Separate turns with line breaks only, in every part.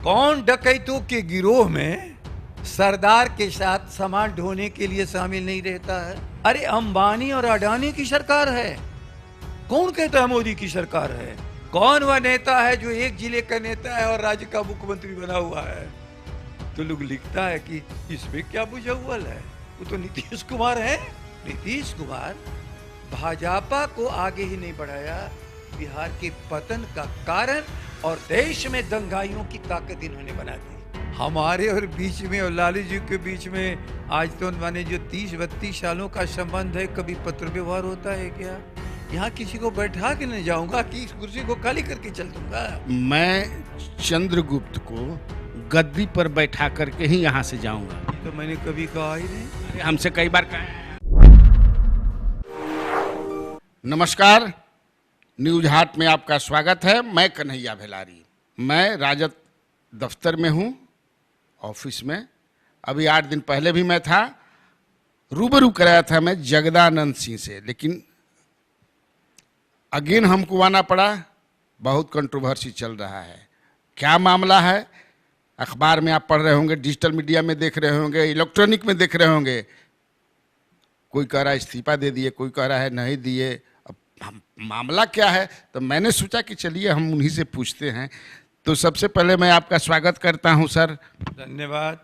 कौन डकैतों के गिरोह में सरदार के साथ सामान ढोने के लिए शामिल नहीं रहता है? अरे अंबानी और अडानी की सरकार है। कौन कहता है मोदी की सरकार है? कौन वह नेता है जो एक जिले का नेता है और राज्य का मुख्यमंत्री बना हुआ है? तो लोग लिखता है कि इसमें क्या बुझाउल है, वो तो नीतीश कुमार है। नीतीश कुमार भाजपा को आगे ही नहीं बढ़ाया, बिहार के पतन का कारण और देश में दंगाइयों की ताकत इन्होंने बना दी। हमारे और बीच में और लालू जी के बीच में आज तो माने जो 30-32 सालों का संबंध है, कभी पत्र व्यवहार होता है क्या? यहाँ किसी को बैठा के नहीं जाऊंगा कि इस कुर्सी को खाली करके चल दूंगा।
मैं चंद्रगुप्त को गद्दी पर बैठा करके ही यहाँ से जाऊंगा।
ये तो मैंने कभी कहा ही नहीं।
अरे हमसे कई बार कहा है। नमस्कार, न्यूज हाट में आपका स्वागत है। मैं कन्हैया भेलारी। मैं राजद दफ्तर में हूँ, ऑफिस में। अभी 8 दिन पहले भी मैं था, रूबरू कराया था मैं जगदानंद सिंह से, लेकिन अगेन हमको आना पड़ा। बहुत कंट्रोवर्सी चल रहा है। क्या मामला है? अखबार में आप पढ़ रहे होंगे, डिजिटल मीडिया में देख रहे होंगे, इलेक्ट्रॉनिक में देख रहे होंगे। कोई कह रहा है इस्तीफा दे दिए, कोई कह रहा है नहीं दिए। अब मामला क्या है? तो मैंने सोचा कि चलिए हम उन्हीं से पूछते हैं। तो सबसे पहले मैं आपका स्वागत करता हूं सर।
धन्यवाद।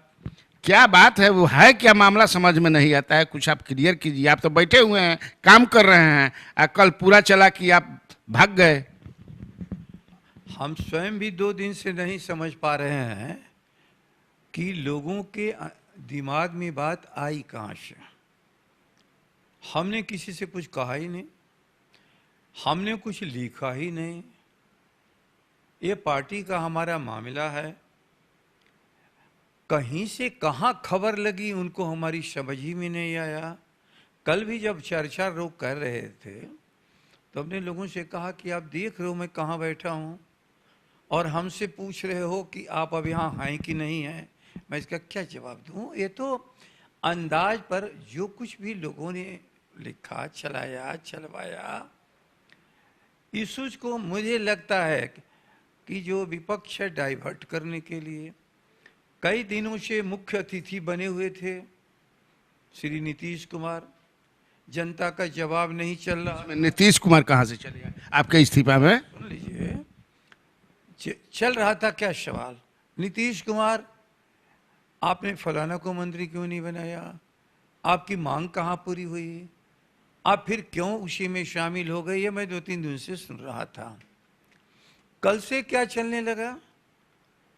क्या बात है, वो है क्या मामला? समझ में नहीं आता है, कुछ आप क्लियर कीजिए। आप तो बैठे हुए हैं, काम कर रहे हैं, कल पूरा चला कि आप भाग गए।
हम स्वयं भी 2 दिन से नहीं समझ पा रहे हैं कि लोगों के दिमाग में बात आई कहाँ से। हमने किसी से कुछ कहा ही नहीं, हमने कुछ लिखा ही नहीं। ये पार्टी का हमारा मामला है। कहीं से कहाँ खबर लगी उनको हमारी समझ ही में नहीं आया। कल भी जब चर्चा लोग कर रहे थे तो हमने लोगों से कहा कि आप देख रहे हो मैं कहाँ बैठा हूँ और हमसे पूछ रहे हो कि आप अब यहाँ हैं कि नहीं हैं। मैं इसका क्या जवाब दूँ? ये तो अंदाज पर जो कुछ भी लोगों ने लिखा, चलाया, चलवाया, इशूज को मुझे लगता है कि जो विपक्ष है डाइवर्ट करने के लिए कई दिनों से मुख्य अतिथि बने हुए थे श्री नीतीश कुमार। जनता का जवाब नहीं चल रहा।
नीतीश कुमार कहाँ से चले गए आपके इस्तीफा में?
सुन लीजिए, चल रहा था क्या सवाल, नीतीश कुमार आपने फलाना को मंत्री क्यों नहीं बनाया, आपकी मांग कहाँ पूरी हुई, आप फिर क्यों उसी में शामिल हो गए? ये मैं 2-3 दिन से सुन रहा था। कल से क्या चलने लगा?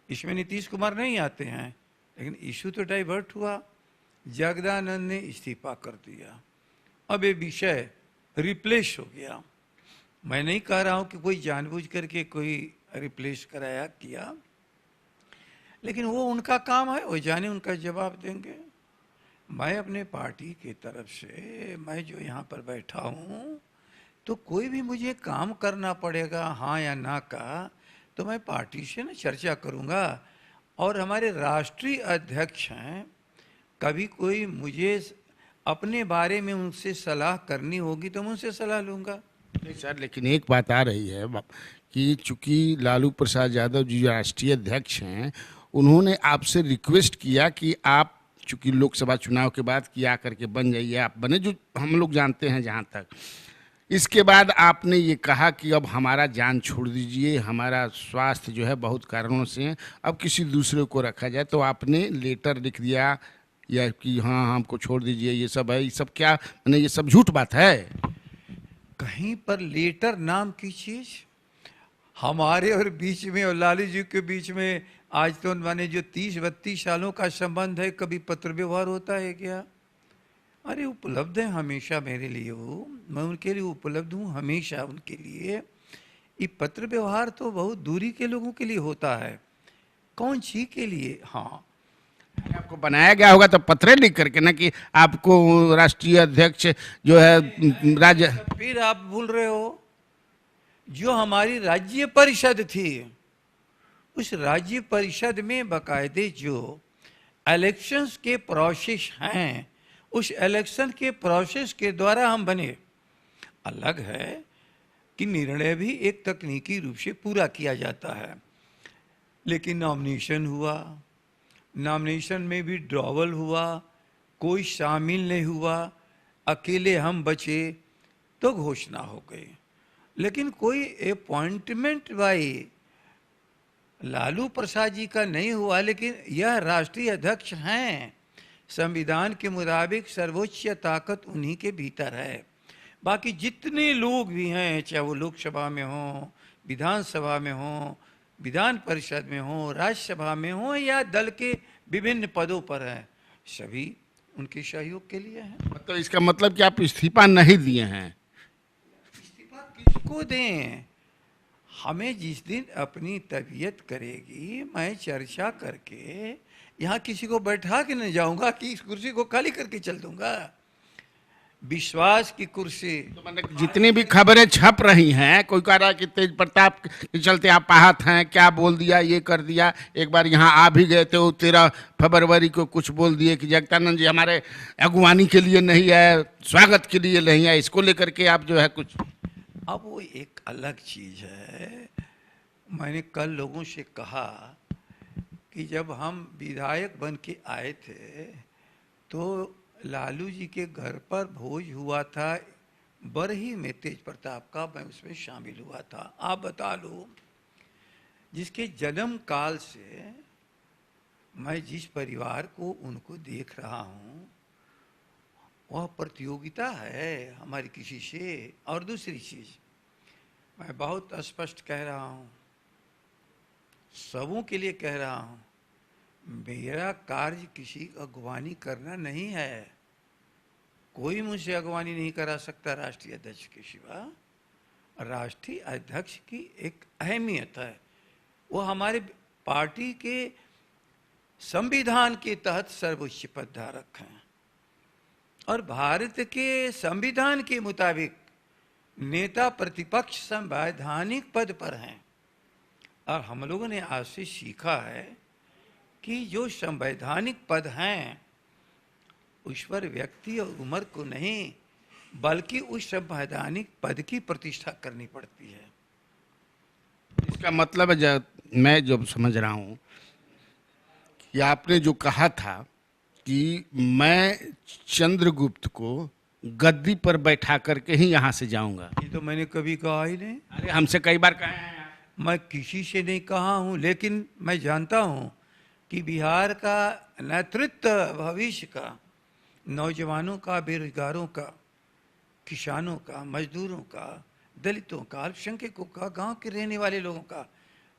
इसमें नीतीश कुमार नहीं आते हैं, लेकिन इशू तो डाइवर्ट हुआ। जगदानंद ने इस्तीफा कर दिया। अब ये विषय रिप्लेस हो गया। मैं नहीं कह रहा हूं कि कोई जानबूझ करके कोई रिप्लेस कराया किया, लेकिन वो उनका काम है, वो जाने उनका जवाब देंगे। मैं अपने पार्टी की तरफ से, मैं जो यहाँ पर बैठा हूँ, तो कोई भी मुझे काम करना पड़ेगा हाँ या ना का, तो मैं पार्टी से ना चर्चा करूँगा। और हमारे राष्ट्रीय अध्यक्ष हैं, कभी कोई मुझे अपने बारे में उनसे सलाह करनी होगी तो मैं उनसे सलाह लूँगा।
नहीं सर, लेकिन एक बात आ रही है कि चूंकि लालू प्रसाद यादव जी राष्ट्रीय अध्यक्ष हैं, उन्होंने आपसे रिक्वेस्ट किया कि आप चूंकि लोकसभा चुनाव के बाद किया करके बन जाइए। आप बने, जो हम लोग जानते हैं जहाँ तक। इसके बाद आपने ये कहा कि अब हमारा जान छोड़ दीजिए, हमारा स्वास्थ्य जो है बहुत कारणों से है, अब किसी दूसरे को रखा जाए। तो आपने लेटर लिख दिया या कि हाँ हमको छोड़ दीजिए, ये सब है। ये सब क्या, मैंने ये सब झूठ बात है?
कहीं पर लेटर नाम की चीज हमारे और बीच में और लालू जी के बीच में आज तो माने जो 30-32 सालों का संबंध है, कभी पत्र व्यवहार होता है क्या? अरे उपलब्ध है हमेशा मेरे लिए, वो मैं उनके लिए उपलब्ध हूँ हमेशा उनके लिए। ये पत्र व्यवहार तो बहुत दूरी के लोगों के लिए होता है, कौन सी के लिए। हाँ,
आपको बनाया गया होगा तो पत्र लिख करके ना, कि आपको राष्ट्रीय अध्यक्ष जो है राज्य।
फिर आप भूल रहे हो, जो हमारी राज्य परिषद थी, उस राज्य परिषद में बाकायदे जो इलेक्शंस के प्रोसेस हैं, उस इलेक्शन के प्रोसेस के द्वारा हम बने। अलग है कि निर्णय भी एक तकनीकी रूप से पूरा किया जाता है, लेकिन नॉमिनेशन हुआ, नॉमिनेशन में भी ड्रॉवल हुआ, कोई शामिल नहीं हुआ, अकेले हम बचे तो घोषणा हो गई। लेकिन कोई अपॉइंटमेंट भाई लालू प्रसाद जी का नहीं हुआ, लेकिन यह राष्ट्रीय अध्यक्ष हैं। संविधान के मुताबिक सर्वोच्च ताकत उन्हीं के भीतर है। बाकी जितने लोग भी हैं, चाहे वो लोकसभा में हो, विधानसभा में हो, विधान परिषद में हो, राज्यसभा में हो, या दल के विभिन्न पदों पर हैं, सभी उनके सहयोग के लिए हैं।
मतलब इसका मतलब कि आप इस्तीफा नहीं दिए हैं?
इस्तीफा किसको दें? हमें जिस दिन अपनी तबीयत करेगी, मैं चर्चा करके यहाँ किसी को बैठा के नहीं जाऊंगा कि इस कुर्सी को खाली करके चल दूंगा। विश्वास की कुर्सी।
तो मतलब जितनी भी खबरें छप रही हैं, कोई कह रहा है कि तेज प्रताप के चलते आप आहत हैं, क्या बोल दिया, ये कर दिया, एक बार यहाँ आ भी गए थे, वो 13 फरवरी को कुछ बोल दिए कि जगदानंद जी हमारे अगुवानी के लिए नहीं है, स्वागत के लिए नहीं है, इसको लेकर के आप जो है कुछ।
अब वो एक अलग चीज है। मैंने कल लोगों से कहा कि जब हम विधायक बन के आए थे तो लालू जी के घर पर भोज हुआ था बरही में तेज प्रताप का, मैं उसमें शामिल हुआ था। आप बता लो, जिसके जन्म काल से मैं जिस परिवार को उनको देख रहा हूँ, वह प्रतियोगिता है हमारी किसी से। और दूसरी चीज मैं बहुत स्पष्ट कह रहा हूँ, सबों के लिए कह रहा हूँ, मेरा कार्य किसी अगवानी करना नहीं है। कोई मुझसे अगवानी नहीं करा सकता राष्ट्रीय अध्यक्ष के सिवा। राष्ट्रीय अध्यक्ष की एक अहमियत है, वो हमारे पार्टी के संविधान के तहत सर्वोच्च पद धारक हैं और भारत के संविधान के मुताबिक नेता प्रतिपक्ष संवैधानिक पद पर हैं। और हम लोगों ने आज से सीखा है कि जो संवैधानिक पद हैं उस पर व्यक्ति और उम्र को नहीं, बल्कि उस संवैधानिक पद की प्रतिष्ठा करनी पड़ती है।
इसका मतलब है, मैं जो समझ रहा हूँ कि आपने जो कहा था कि मैं चंद्रगुप्त को गद्दी पर बैठा करके ही यहाँ से जाऊंगा,
ये तो मैंने कभी कहा ही नहीं।
अरे हमसे कई बार कहे हैं।
मैं किसी से नहीं कहा हूँ, लेकिन मैं जानता हूँ कि बिहार का नेतृत्व भविष्य का, नौजवानों का, बेरोजगारों का, किसानों का, मजदूरों का, दलितों का, अल्पसंख्यकों का, गांव के रहने वाले लोगों का,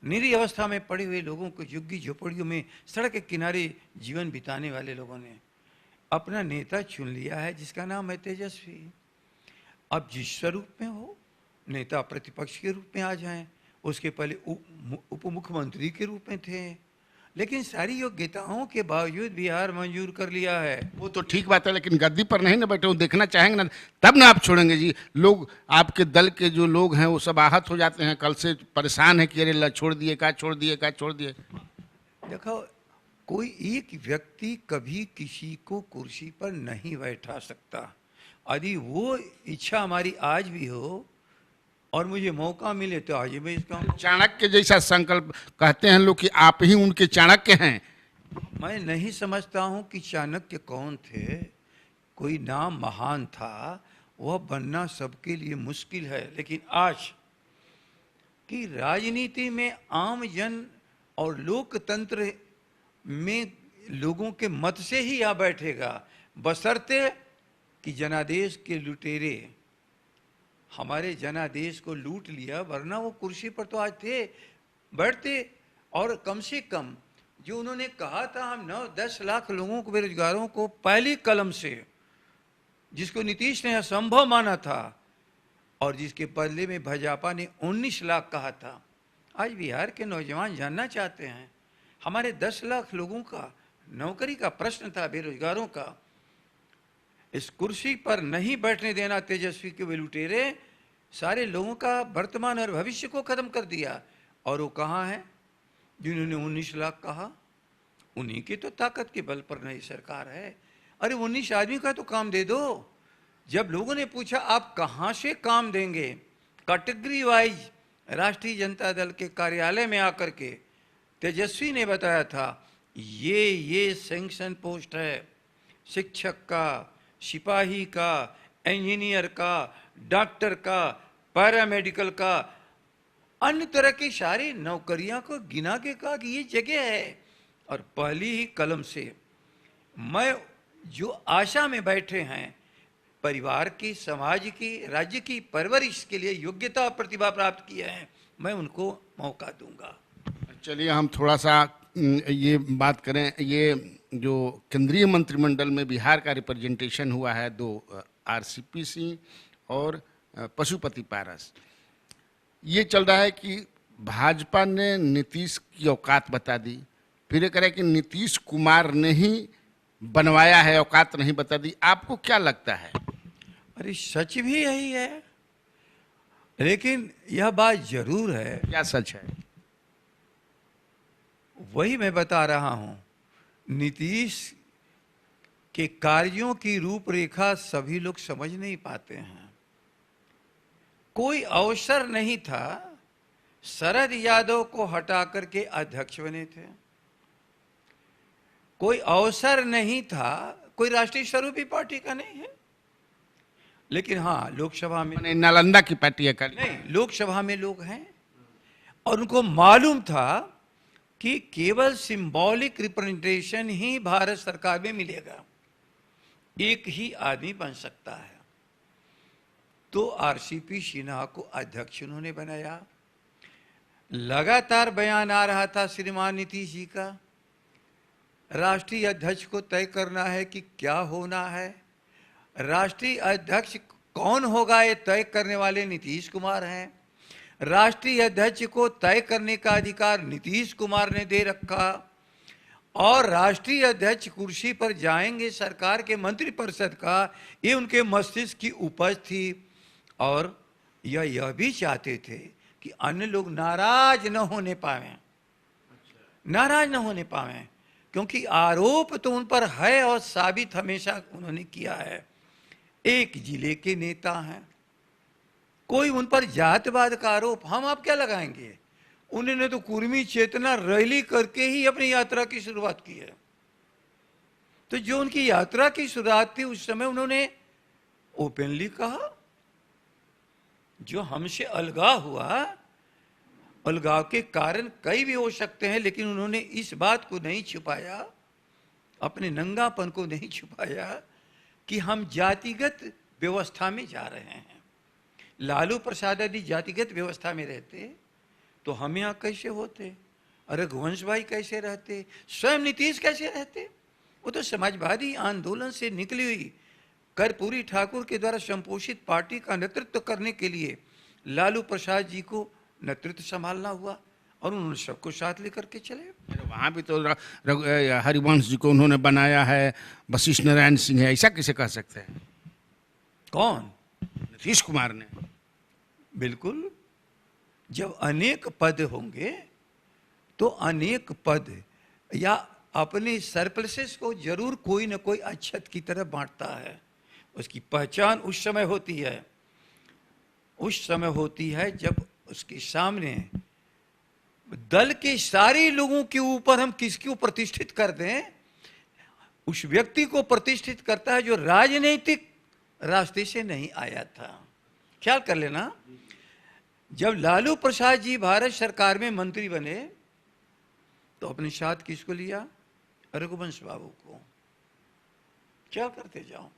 निरी अवस्था में पड़े हुए लोगों को, झुग्गी झोपड़ियों में सड़क के किनारे जीवन बिताने वाले लोगों ने अपना नेता चुन लिया है, जिसका नाम है तेजस्वी। अब जिस स्वरूप में हो, नेता प्रतिपक्ष के रूप में आ जाएं, उसके पहले उप मुख्यमंत्री के रूप में थे, लेकिन सारी योग्यताओं के बावजूद बिहार मंजूर कर लिया है।
वो तो ठीक बात है, लेकिन गद्दी पर नहीं ना बैठे, वो देखना चाहेंगे ना, तब ना आप छोड़ेंगे जी। लोग आपके दल के जो लोग हैं वो सब आहत हो जाते हैं, कल से परेशान है कि अरे छोड़ दिए का, छोड़ दिए का, छोड़ दिए।
देखो, कोई एक व्यक्ति कभी किसी को कुर्सी पर नहीं बैठा सकता। यदि वो इच्छा हमारी आज भी हो और मुझे मौका मिले तो आज मैं इसका।
चाणक्य जैसा संकल्प कहते हैं लोग कि आप ही उनके चाणक्य हैं।
मैं नहीं समझता हूं कि चाणक्य कौन थे। कोई नाम महान था, वह बनना सबके लिए मुश्किल है, लेकिन आज की राजनीति में आम जन और लोकतंत्र में लोगों के मत से ही आ बैठेगा, बशर्ते कि जनादेश के लुटेरे हमारे जनादेश को लूट लिया, वरना वो कुर्सी पर तो आज थे, बैठते। और कम से कम जो उन्होंने कहा था, हम 9-10 लाख लोगों को, बेरोजगारों को पहली कलम से, जिसको नीतीश ने असंभव माना था और जिसके बदले में भाजपा ने 19 लाख कहा था, आज बिहार के नौजवान जानना चाहते हैं। हमारे 10 लाख लोगों का नौकरी का प्रश्न था, बेरोजगारों का। इस कुर्सी पर नहीं बैठने देना तेजस्वी के वे लुटेरे सारे लोगों का वर्तमान और भविष्य को खत्म कर दिया। और वो कहाँ है जिन्होंने 19 लाख कहा? उन्हीं की तो ताकत के बल पर नई सरकार है। अरे 19 आदमी का तो काम दे दो। जब लोगों ने पूछा आप कहाँ से काम देंगे, कैटेगरी वाइज राष्ट्रीय जनता दल के कार्यालय में आकर के तेजस्वी ने बताया था ये सैंक्शन पोस्ट है, शिक्षक का, सिपाही का, इंजीनियर का, डॉक्टर का, पैरामेडिकल का, अन्य तरह की सारी नौकरियां को गिना के कहा कि ये जगह है। और पहली ही कलम से मैं जो आशा में बैठे हैं परिवार की, समाज की, राज्य की परवरिश के लिए योग्यता और प्रतिभा प्राप्त किए हैं, मैं उनको मौका दूंगा।
चलिए हम थोड़ा सा ये बात करें, ये जो केंद्रीय मंत्रिमंडल में बिहार का रिप्रेजेंटेशन हुआ है, दो आरसीपी सिंह और पशुपति पारस, ये चल रहा है कि भाजपा ने नीतीश की औकात बता दी, फिर ये कह रहा है कि नीतीश कुमार ने ही बनवाया है, औकात नहीं बता दी। आपको क्या लगता है?
अरे सच भी यही है, लेकिन यह बात जरूर है।
क्या सच है?
वही मैं बता रहा हूं, नीतीश के कार्यों की रूपरेखा सभी लोग समझ नहीं पाते हैं। कोई अवसर नहीं था, शरद यादव को हटा करके अध्यक्ष बने थे। कोई अवसर नहीं था, कोई राष्ट्रीय स्वरूपी पार्टी का नहीं है, लेकिन हाँ लोकसभा में
नालंदा की पार्टी है खाली?
नहीं, लोकसभा में लोग हैं और उनको मालूम था कि केवल सिंबॉलिक रिप्रेजेंटेशन ही भारत सरकार में मिलेगा, एक ही आदमी बन सकता है। तो आरसीपी सिन्हा को अध्यक्ष उन्होंने बनाया। लगातार बयान आ रहा था श्रीमान नीतीश जी का, राष्ट्रीय अध्यक्ष को तय करना है कि क्या होना है, राष्ट्रीय अध्यक्ष कौन होगा ये तय करने वाले नीतीश कुमार हैं, राष्ट्रीय अध्यक्ष को तय करने का अधिकार नीतीश कुमार ने दे रखा, और राष्ट्रीय अध्यक्ष कुर्सी पर जाएंगे सरकार के मंत्रिपरिषद का, ये उनके मस्तिष्क की उपज थी। और यह भी चाहते थे कि अन्य लोग नाराज न होने पाए, नाराज न होने पाए, क्योंकि आरोप तो उन पर है और साबित हमेशा उन्होंने किया है। एक जिले के नेता हैं, कोई उन पर जातवाद का आरोप, हम आप क्या लगाएंगे? उन्होंने तो कुर्मी चेतना रैली करके ही अपनी यात्रा की शुरुआत की है। तो जो उनकी यात्रा की शुरुआत थी उस समय उन्होंने ओपनली कहा, जो हमसे अलगाव हुआ, अलगाव के कारण कई भी हो सकते हैं, लेकिन उन्होंने इस बात को नहीं छुपाया, अपने नंगापन को नहीं छुपाया कि हम जातिगत व्यवस्था में जा रहे हैं। लालू प्रसाद यदि जातिगत व्यवस्था में रहते तो हम यहाँ कैसे होते, रघुवंश भाई कैसे रहते, स्वयं नीतीश कैसे रहते? वो तो समाजवादी आंदोलन से निकली हुई कर्पूरी ठाकुर के द्वारा संपोषित पार्टी का नेतृत्व करने के लिए लालू प्रसाद जी को नेतृत्व संभालना हुआ और उन्होंने सबको साथ लेकर के चले।
वहाँ भी तो हरिवंश जी को उन्होंने बनाया है, वशिष्ठ नारायण सिंह है, ऐसा कैसे कह सकते हैं?
कौन?
नीतीश कुमार ने।
बिल्कुल, जब अनेक पद होंगे तो अनेक पद या अपने सरप्लसेस को जरूर कोई न कोई अक्षत की तरह बांटता है। उसकी पहचान उस समय होती है, उस समय होती है जब उसके सामने दल के सारे लोगों के ऊपर हम किसको प्रतिष्ठित कर दें। उस व्यक्ति को प्रतिष्ठित करता है जो राजनीतिक रास्ते से नहीं आया था। ख्याल कर लेना, जब लालू प्रसाद जी भारत सरकार में मंत्री बने तो अपने साथ किसको लिया? रघुवंश बाबू को। क्या करते जाओ,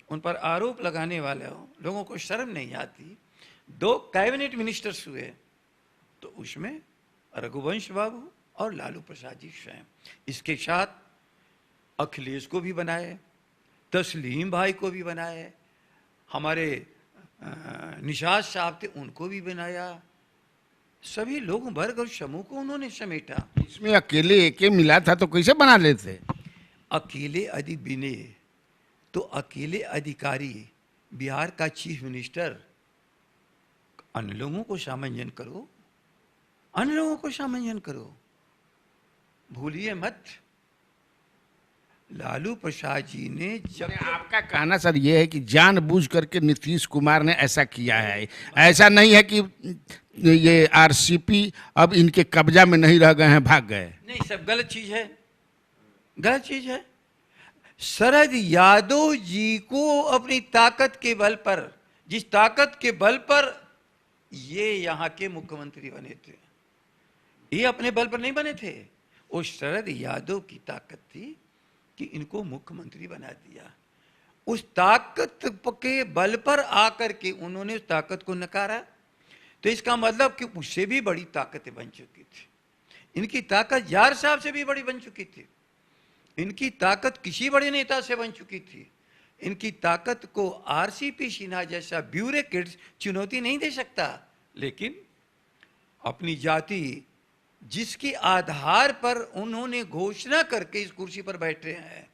उन पर आरोप लगाने वाले हो, लोगों को शर्म नहीं आती। 2 कैबिनेट मिनिस्टर्स हुए तो उसमें रघुवंश बाबू और लालू प्रसाद जी स्वयं। इसके साथ अखिलेश को भी बनाए, तस्लीम भाई को भी बनाए, हमारे निशाद साहब थे उनको भी बनाया, सभी लोग वर्ग और समूह को उन्होंने समेटा।
इसमें अकेले एक मिला था तो कैसे बना लेते?
अकेले यदि बिने तो अकेले अधिकारी, बिहार का चीफ मिनिस्टर, अन्य लोगों को सामंजन करो, अन्य लोगों को सामंजन करो, भूलिए मत। लालू प्रसाद जी ने जब
आपका कहना सर ये है कि जानबूझ करके नीतीश कुमार ने ऐसा किया है, ऐसा नहीं है कि ये आरसीपी अब इनके कब्जा में नहीं रह गए हैं, भाग गए।
नहीं, सब गलत चीज है, गलत चीज है। शरद यादव जी को अपनी ताकत के बल पर, जिस ताकत के बल पर ये यहाँ के मुख्यमंत्री बने थे, ये अपने बल पर नहीं बने थे, वो शरद यादव की ताकत थी कि इनको मुख्यमंत्री बना दिया। उस ताकत के बल पर आकर के उन्होंने उस ताकत को नकारा, तो इसका मतलब कि उससे भी बड़ी ताकतें बन चुकी थी। इनकी ताकत जार साहब से भी बड़ी बन चुकी थी, इनकी ताकत किसी बड़े नेता से बन चुकी थी। इनकी ताकत को आरसीपी सिन्हा जैसा ब्यूरोक्रेट चुनौती नहीं दे सकता। लेकिन अपनी जाति जिसके आधार पर उन्होंने घोषणा करके इस कुर्सी पर बैठे हैं,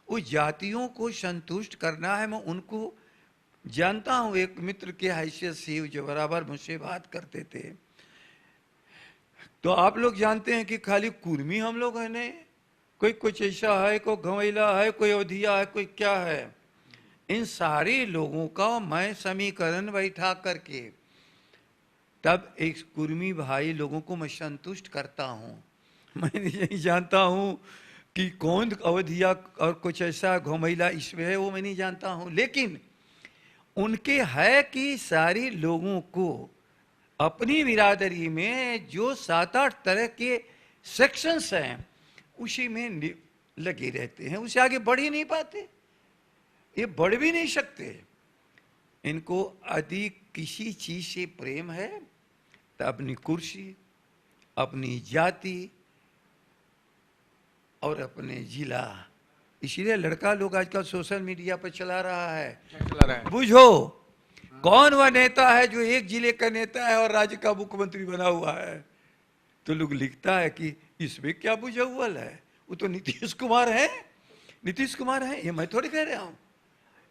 उस जातियों को संतुष्ट करना है। मैं उनको जानता हूं, एक मित्र के हैसियत से जो बराबर मुझसे बात करते थे। तो आप लोग जानते हैं कि खाली कुर्मी हम लोग हैं नहीं, कोई कुछ ऐसा है, कोई घमेला है, कोई अवधिया है, कोई क्या है। इन सारे लोगों का मैं समीकरण बैठा करके तब एक कुर्मी भाई लोगों को मैं संतुष्ट करता हूं। मैं नहीं जानता हूं कि कौन अवधिया और कुछ ऐसा घोमैला इसमें है, वो मैं नहीं जानता हूं। लेकिन उनके है कि सारी लोगों को अपनी बिरादरी में जो 7-8 तरह के सेक्शंस हैं उसी में लगे रहते हैं, उसे आगे बढ़ ही नहीं पाते, ये बढ़ भी नहीं सकते। इनको अधिक किसी चीज से प्रेम है तो अपनी कुर्सी, अपनी जाति और अपने जिला। इसीलिए लड़का लोग आजकल सोशल मीडिया पर चला रहा है, बुझो कौन वह नेता है जो एक जिले का नेता है और राज्य का मुख्यमंत्री बना हुआ है। तो लोग लिखता है कि इसमें क्या बुझाउल है, वो तो नीतीश कुमार है, नीतीश कुमार है। ये मैं थोड़ी कह रहा हूं,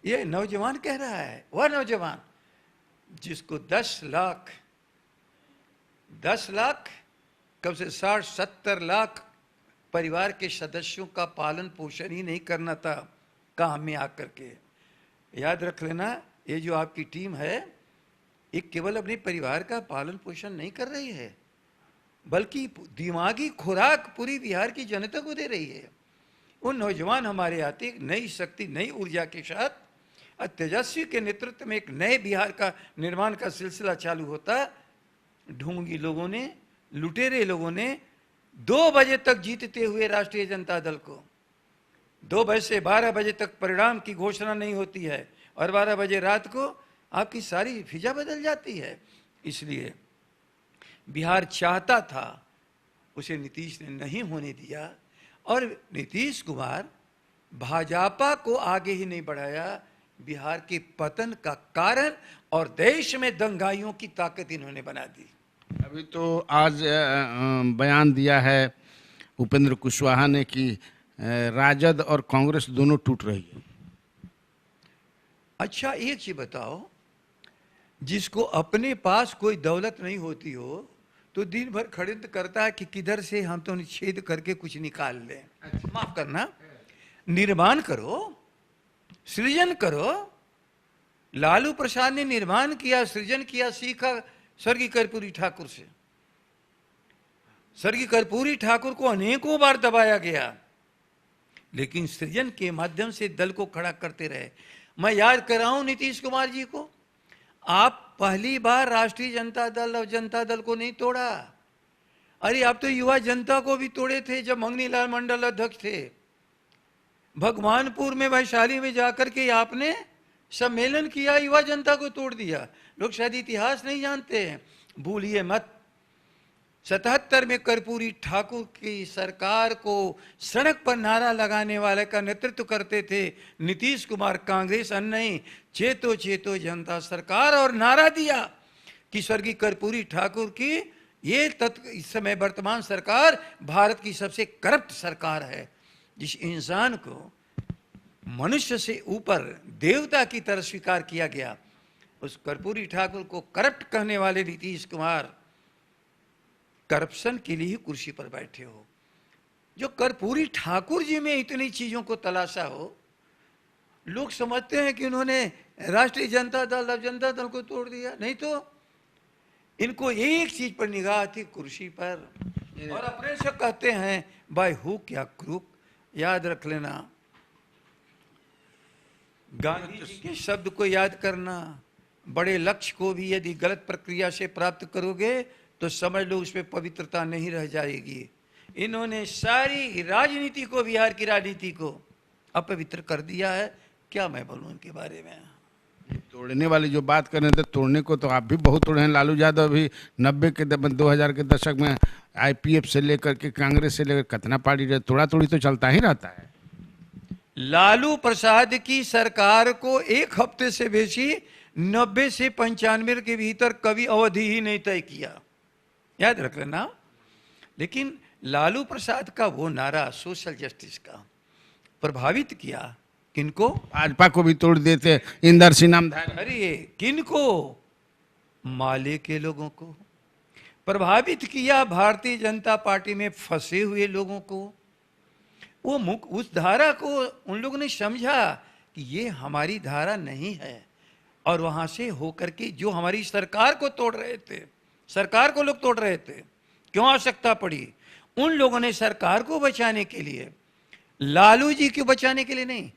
ये नौजवान कह रहा है। वह नौजवान जिसको 10 लाख कब से 60-70 लाख परिवार के सदस्यों का पालन पोषण ही नहीं करना था काम में आकर के। याद रख लेना, ये जो आपकी टीम है ये केवल अपने परिवार का पालन पोषण नहीं कर रही है, बल्कि दिमागी खुराक पूरी बिहार की जनता को दे रही है। उन नौजवान हमारे आते एक नई शक्ति, नई ऊर्जा के साथ तेजस्वी के नेतृत्व में एक नए बिहार का निर्माण का सिलसिला चालू होता। ढोंगी लोगों ने, लुटेरे लोगों ने 2 बजे तक जीतते हुए राष्ट्रीय जनता दल को, 2 बजे से 12 बजे तक परिणाम की घोषणा नहीं होती है और 12 बजे रात को आपकी सारी फिजा बदल जाती है। इसलिए बिहार चाहता था, उसे नीतीश ने नहीं होने दिया और नीतीश कुमार भाजपा को आगे ही नहीं बढ़ाया। बिहार के पतन का कारण और देश में दंगाइयों की ताकत इन्होंने बना दी।
अभी तो आज बयान दिया है उपेंद्र कुशवाहा ने कि राजद और कांग्रेस दोनों टूट रही है।
अच्छा एक चीज बताओ, जिसको अपने पास कोई दौलत नहीं होती हो तो दिन भर खरीद करता है कि किधर से हम तो निषेध करके कुछ निकाल लें। माफ करना, निर्माण करो, सृजन करो। लालू प्रसाद ने निर्माण किया, सृजन किया, सीखा स्वर्गीय कर्पूरी ठाकुर से। स्वर्गीय कर्पूरी ठाकुर को अनेकों बार दबाया गया, लेकिन सृजन के माध्यम से दल को खड़ा करते रहे। मैं याद कर रहा हूं नीतीश कुमार जी को, आप पहली बार राष्ट्रीय जनता दल और जनता दल को नहीं तोड़ा। अरे आप तो युवा जनता को भी तोड़े थे जब मंगनी लाल मंडल अध्यक्ष थे। भगवानपुर में, वैशाली में जाकर के आपने सम्मेलन किया, युवा जनता को तोड़ दिया। लोग शायद इतिहास नहीं जानते हैं, भूलिए मत। 77 में कर्पूरी ठाकुर की सरकार को सड़क पर नारा लगाने वाले का नेतृत्व करते थे नीतीश कुमार, कांग्रेस अन्य नहीं, चेतो चेतो जनता सरकार, और नारा दिया कि स्वर्गीय कर्पूरी ठाकुर की ये इस समय वर्तमान सरकार भारत की सबसे करप्ट सरकार है। जिस इंसान को मनुष्य से ऊपर देवता की तरह स्वीकार किया गया, उस कर्पूरी ठाकुर को करप्ट कहने वाले नीतीश कुमार करप्शन के लिए ही कुर्सी पर बैठे हो। जो कर्पूरी ठाकुर जी में इतनी चीजों को तलाशा हो, लोग समझते हैं कि उन्होंने राष्ट्रीय जनता दल अब जनता दल को तोड़ दिया। नहीं तो इनको एक चीज पर निगाह थी, कुर्सी पर, और अपने से कहते हैं बाय हुक या क्रूक। याद रख लेना, गांधी जी के शब्द को याद करना, बड़े लक्ष्य को भी यदि गलत प्रक्रिया से प्राप्त करोगे तो समझ लो उसमें पवित्रता नहीं रह जाएगी। इन्होंने सारी राजनीति को, बिहार की राजनीति को अपवित्र कर दिया है। क्या मैं बोलूं इनके बारे में।
तोड़ने वाली जो बात कर रहे थे, तोड़ने को तो आप भी बहुत तोड़े हैं। लालू यादव भी 90 के 2000 के दशक में आईपीएफ से लेकर के कांग्रेस से लेकर कितना पार्टी रहे, तोड़ा तोड़ी तो चलता ही रहता है।
लालू प्रसाद की सरकार को एक हफ्ते से बेसी 90 से 95 के भीतर कभी अवधि ही नहीं तय किया, याद रख लेना। लेकिन लालू प्रसाद का वो नारा सोशल जस्टिस का प्रभावित किया किनको?
भाजपा को भी तोड़ देते, इंदर सिंह नामधारी।
अरे किनको? माले के लोगों को प्रभावित किया, भारतीय जनता पार्टी में फंसे हुए लोगों को। वो उस धारा को उन लोगों ने समझा कि ये हमारी धारा नहीं है, और वहां से होकर के जो हमारी सरकार को तोड़ रहे थे, सरकार को लोग तोड़ रहे थे, क्यों आवश्यकता पड़ी? उन लोगों ने सरकार को बचाने के लिए, लालू जी को बचाने के लिए नहीं,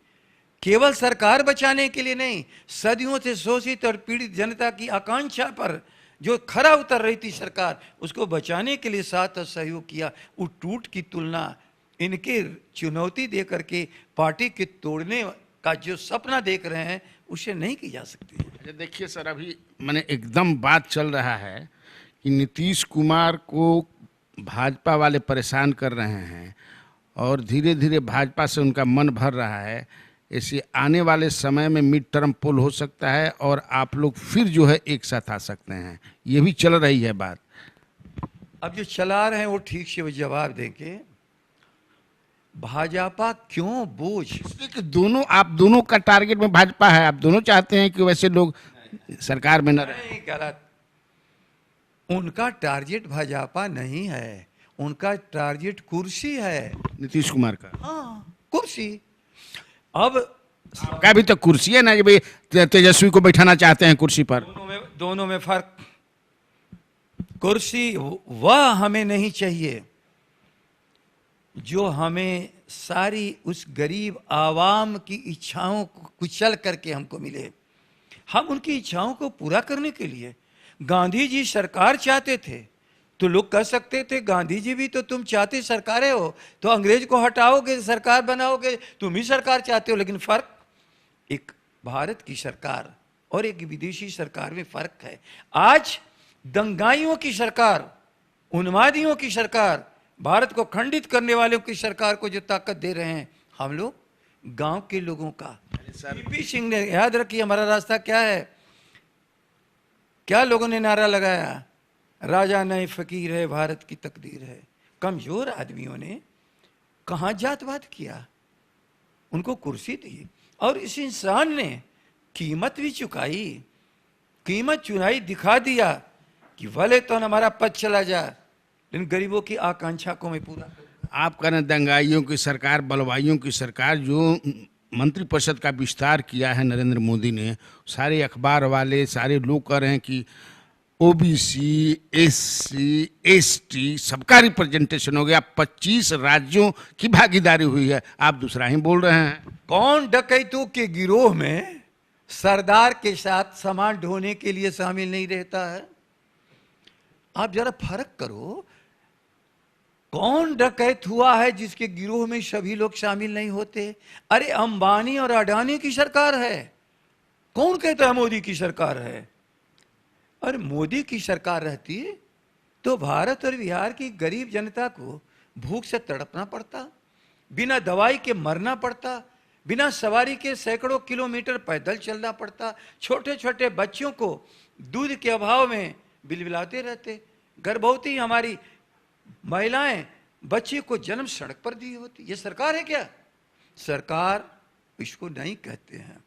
केवल सरकार बचाने के लिए नहीं, सदियों से शोषित और पीड़ित जनता की आकांक्षा पर जो खरा उतर रही थी सरकार, उसको बचाने के लिए साथ सहयोग किया। उस टूट की तुलना इनके चुनौती दे करके पार्टी के तोड़ने का जो सपना देख रहे हैं उसे नहीं की जा सकती है।
देखिए सर, अभी मैंने एकदम बात चल रहा है कि नीतीश कुमार को भाजपा वाले परेशान कर रहे हैं और धीरे धीरे भाजपा से उनका मन भर रहा है। ऐसे आने वाले समय में मिड टर्म पोल हो सकता है और आप लोग फिर जो है एक साथ आ सकते हैं, ये भी चल रही है बात।
अब जो चला रहे हैं वो ठीक से वो जवाब देंगे। भाजपा क्यों बोझ?
इसलिए कि दोनों, आप दोनों का टारगेट में भाजपा है, आप दोनों चाहते हैं कि वैसे लोग सरकार में न रहे।
नहीं, गलत। उनका टारगेट भाजपा नहीं है, उनका टारगेट कुर्सी है,
नीतीश कुमार का।
हाँ, कुर्सी। अब
आपका भी तो कुर्सी है ना, कि भाई तेजस्वी को बैठाना चाहते हैं कुर्सी पर।
दोनों में फर्क। कुर्सी वह हमें नहीं चाहिए जो हमें सारी उस गरीब आवाम की इच्छाओं को कुचल करके हमको मिले। हम उनकी इच्छाओं को पूरा करने के लिए, गांधी जी सरकार चाहते थे तो लोग कह सकते थे गांधी जी भी तो तुम चाहते सरकारें हो, तो अंग्रेज को हटाओगे सरकार बनाओगे, तुम ही सरकार चाहते हो। लेकिन फर्क, एक भारत की सरकार और एक विदेशी सरकार में फर्क है। आज दंगाइयों की सरकार, उन्मादियों की सरकार, भारत को खंडित करने वालों की सरकार को जो ताकत दे रहे हैं हम लोग, गांव के लोगों का। वीपी सिंह ने, याद रखिए हमारा रास्ता क्या है, क्या लोगों ने नारा लगाया? राजा नहीं फकीर है, भारत की तकदीर है। कमजोर आदमियों ने कहां जातवाद किया, उनको कुर्सी दी, और इस इंसान ने कीमत भी चुकाई, कीमत चुनाई, दिखा दिया कि भले तो हमारा पद चला जाए लेकिन गरीबों की आकांक्षा को मैं पूरा।
आप कह रहे हैं दंगाइयों की सरकार, बलवाइयों की सरकार। जो मंत्रिपरिषद का विस्तार किया है नरेंद्र मोदी ने, सारे अखबार वाले, सारे लोग कह रहे हैं कि ओबीसी, एससी, एसटी सबका रिप्रेजेंटेशन हो गया, 25 राज्यों की भागीदारी हुई है। आप दूसरा ही बोल रहे हैं।
कौन डकैतों के गिरोह में सरदार के साथ सामान ढोने के लिए शामिल नहीं रहता है? आप जरा फर्क करो, कौन डकैत हुआ है जिसके गिरोह में सभी लोग शामिल नहीं होते? अरे अंबानी और अडानी की सरकार है, कौन कहता है मोदी की सरकार है? और मोदी की सरकार रहती तो भारत और बिहार की गरीब जनता को भूख से तड़पना पड़ता, बिना दवाई के मरना पड़ता, बिना सवारी के सैकड़ों किलोमीटर पैदल चलना पड़ता, छोटे छोटे बच्चों को दूध के अभाव में बिलबिलाते रहते, गर्भवती हमारी महिलाएं बच्चे को जन्म सड़क पर दी होती। ये सरकार है क्या? सरकार इसको नहीं कहते हैं।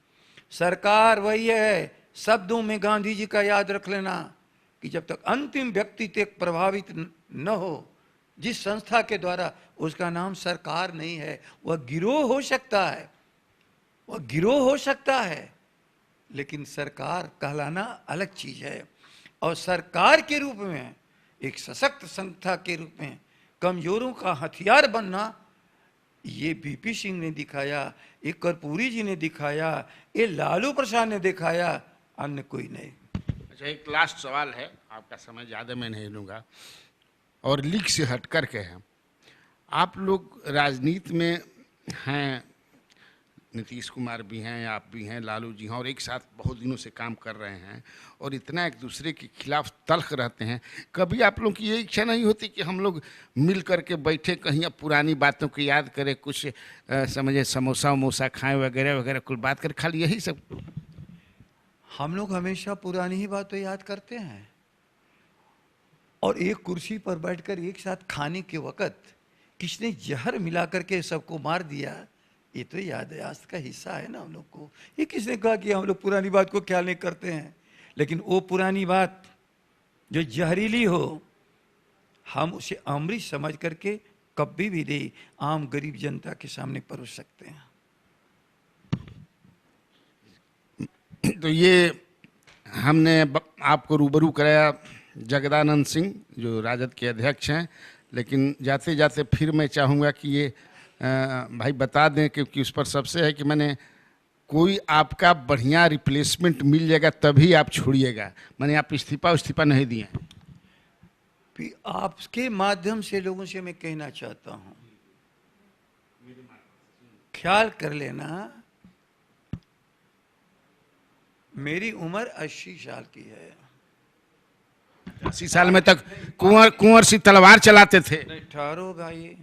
सरकार वही है, शब्दों में गांधी जी का याद रख लेना, कि जब तक अंतिम व्यक्ति तक प्रभावित न हो जिस संस्था के द्वारा, उसका नाम सरकार नहीं है, वह गिरोह हो सकता है, वह गिरोह हो सकता है, लेकिन सरकार कहलाना अलग चीज है। और सरकार के रूप में, एक सशक्त संस्था के रूप में कमजोरों का हथियार बनना, ये बीपी सिंह ने दिखाया, ये कर्पूरी जी ने दिखाया, ये लालू प्रसाद ने दिखाया, अन्य कोई नहीं।
अच्छा, एक लास्ट सवाल है, आपका समय ज़्यादा मैं नहीं लूँगा और लीग से हट कर के है। आप लोग राजनीति में हैं, नीतीश कुमार भी हैं, आप भी हैं, लालू जी हैं, और एक साथ बहुत दिनों से काम कर रहे हैं और इतना एक दूसरे के खिलाफ तल्ख रहते हैं। कभी आप लोगों की ये इच्छा नहीं होती कि हम लोग मिल करके बैठे कहीं, अब पुरानी बातों को याद करें, कुछ समझे समोसा वमोसा खाएं वगैरह वगैरह, कुछ बात करें, खाली यही सब?
हम लोग हमेशा पुरानी ही बातें याद करते हैं, और एक कुर्सी पर बैठकर एक साथ खाने के वक़्त किसने जहर मिला करके सबको मार दिया, ये तो याददाश्त का हिस्सा है ना हम लोग को। ये किसने कहा कि हम लोग पुरानी बात को ख्याल नहीं करते हैं? लेकिन वो पुरानी बात जो जहरीली हो, हम उसे अमृत समझ करके कभी भी नहीं आम गरीब जनता के सामने परोस सकते हैं।
तो ये हमने आपको रूबरू कराया जगदानंद सिंह, जो राजद के अध्यक्ष हैं, लेकिन जाते जाते फिर मैं चाहूँगा कि ये भाई बता दें, क्योंकि उस पर सबसे है कि मैंने कोई आपका बढ़िया रिप्लेसमेंट मिल जाएगा तभी आप छोड़िएगा, मैंने आप इस्तीफा नहीं दिए।
आपके माध्यम से लोगों से मैं कहना चाहता हूँ, ख्याल कर लेना, मेरी उम्र 80 साल की है।
80 साल में तक कुंवर सी तलवार चलाते थे?
नहीं, ठहरो भाई,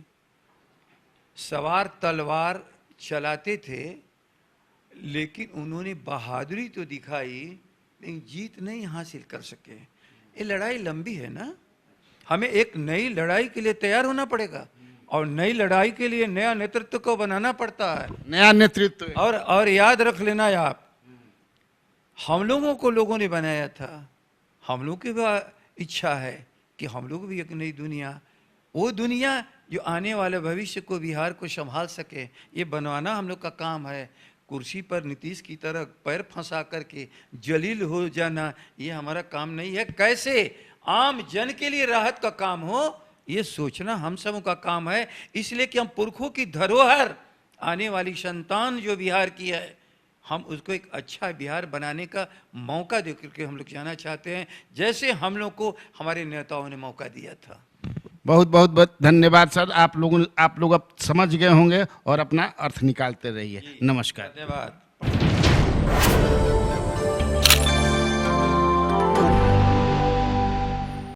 सवार तलवार चलाते थे, लेकिन उन्होंने बहादुरी तो दिखाई, लेकिन जीत नहीं हासिल कर सके। ये लड़ाई लंबी है ना, हमें एक नई लड़ाई के लिए तैयार होना पड़ेगा, और नई लड़ाई के लिए नया नेतृत्व को बनाना पड़ता है,
नया नेतृत्व।
और याद रख लेना आप, हम लोगों को लोगों ने बनाया था, हम लोग की भी इच्छा है कि हम लोग भी एक नई दुनिया, वो दुनिया जो आने वाले भविष्य को, बिहार को संभाल सके, ये बनवाना हम लोग का काम है। कुर्सी पर नीतीश की तरह पैर फंसा करके जलील हो जाना, ये हमारा काम नहीं है। कैसे आम जन के लिए राहत का काम हो, ये सोचना हम सबों का काम है। इसलिए कि हम पुरखों की धरोहर, आने वाली संतान जो बिहार की है, हम उसको एक अच्छा बिहार बनाने का मौका दे करके हम लोग जाना चाहते हैं, जैसे हम लोग को हमारे नेताओं ने मौका दिया था।
बहुत बहुत धन्यवाद सर, आप लोग अब समझ गए होंगे और अपना अर्थ निकालते रहिए। नमस्कार।
धन्यवाद।